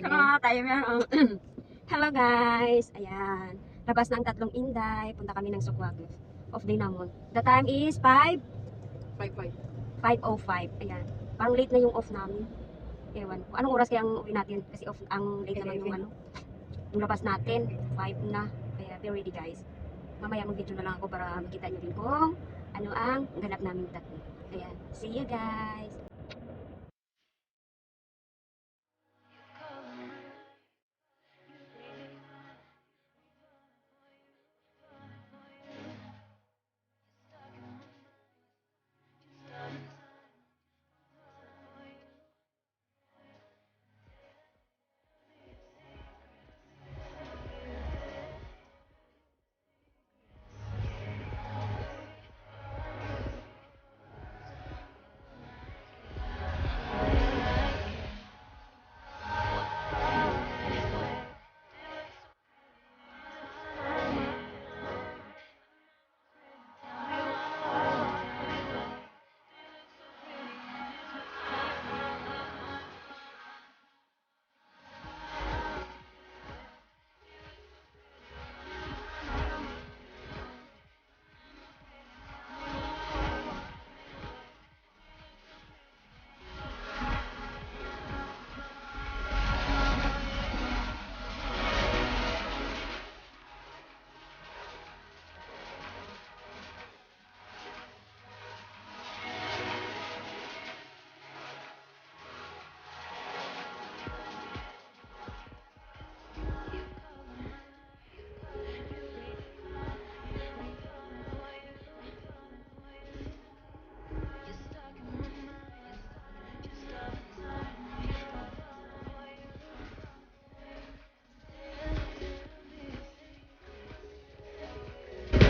Tayo meron. Hello guys. Ayan. Labas ng tatlong inday. Punta kami ng Sukwag. Off day namon. The time is 5:05. Ayan. Parang late na yung off namin. Ewan ko. Anong oras kaya ang uwi natin? Kasi off ang late naman yung yung labas natin. 5 na. Kaya be ready guys. Mamaya mag-video na lang ako para makita nyo din kung ano ang ganap namin tatlo. Ayan. See you guys.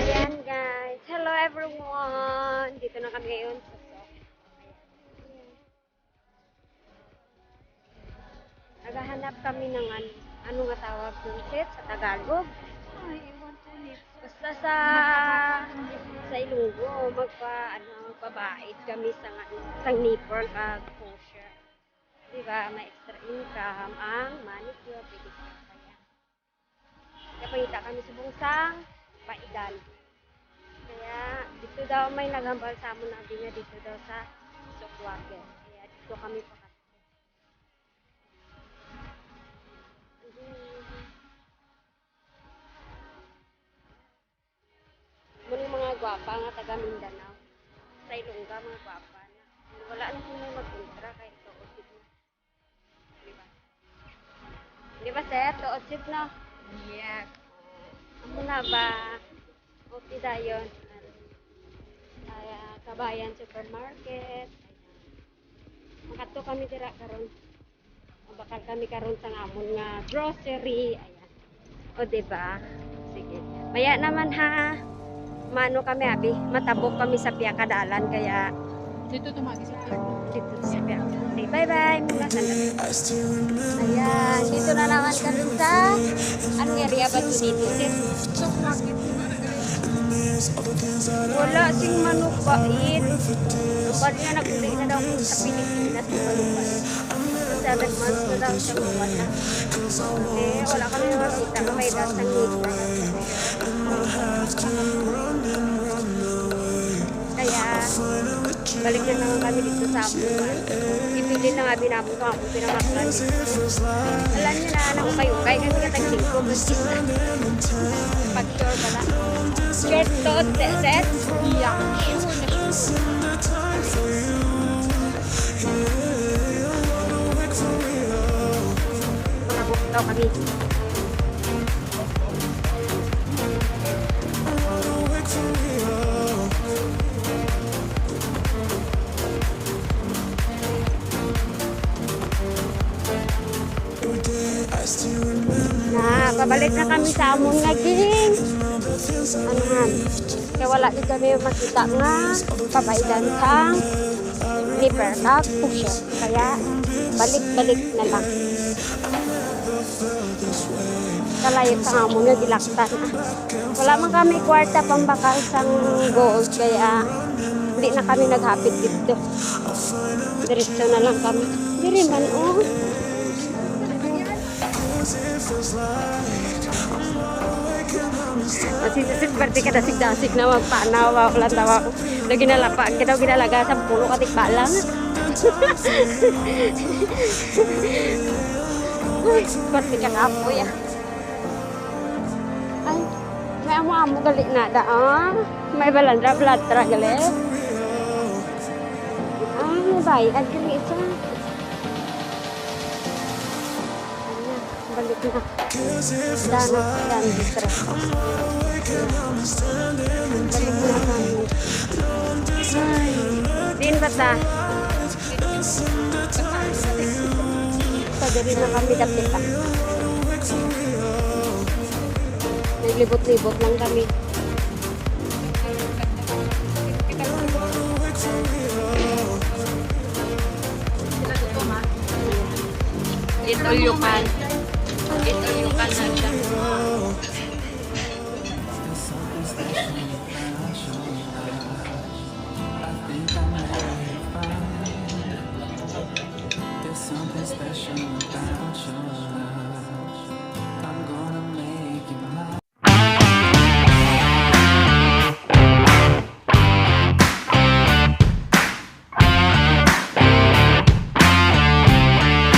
Ayan guys. Hello everyone. Dito na kami ngayon sa naghahanap kami ng ano nga tawag punsit sa Tagalog. Basta sa Ilonggo magpabait kami sa nipper kag kosher. Di ba? May extra income ang manicure, pedicure kaya. Kaya pangita kami sa bungsang paidan. Kaya dito daw may nagambal sa amon na nga dito daw sa Sokwagen. Kaya dito kami pa. Muna mga gwapa nga taga Mindanao. Sa Ilongga mga gwapa na. Wala na kung may mag-ultra kahit tuotip na. Diba? Diba sir? Tuotip na? Yes. Amo na ba? Okay dayon. Kabayan supermarket. Makato kami dira karon. Bakal kami karon sa amon nga grocery. Ayan. O diba? Sige. Maya naman ha. Mano kami abi, matabok kami sa Piakadalan kaya Dito tumagi sa akin. dito sa Piak. Okay, bye-bye muna sandali. Ayan, dito na naman kami sa anong area ba ito dito? Wala sing manok bait. Pag nga nag-uli na daw sa Pilipinas ng manok bait. 7 months na daw siya mawala. Eh, wala kami makita na may dasang nito. Kaya, balik na naman kami dito sa Abuan. Ipili na nga binabong ko ako pinamaklan. Alam nyo na, nakukayukay kasi katagling ko. Pag-sure pala. Shirt to, set? Yeah, sure na sure. Makabuk daw kami. Pabalik na kami sa amon nga giling. Anuhan. Kaya wala din kami makita nga pabaidan sa nipper kag pusher. Kaya balik-balik na lang. Kalayo sa amon nga gilaktan. Wala man kami kwarta pambakal sang gold kaya hindi na kami naghapit dito. Diretso na lang kami. Diri man oh. Masisisip berti ka dasig-dasig na magpanaw ako lang tawa ko. Na ginalapa, kita ginalaga sa pulo katik balang. Uy, berti ka kapo ya. Ay, may amo-amo gali na da ah. May balandra-balandra gali. Ah, may bayad gali ito. Balik na. Dana, stress. Balik na kami. Ay, din ba ta? Pagdari na kami dapit pa. Naglibot-libot lang kami. Eat all you can. Eat all you can na siya. There's something special about you.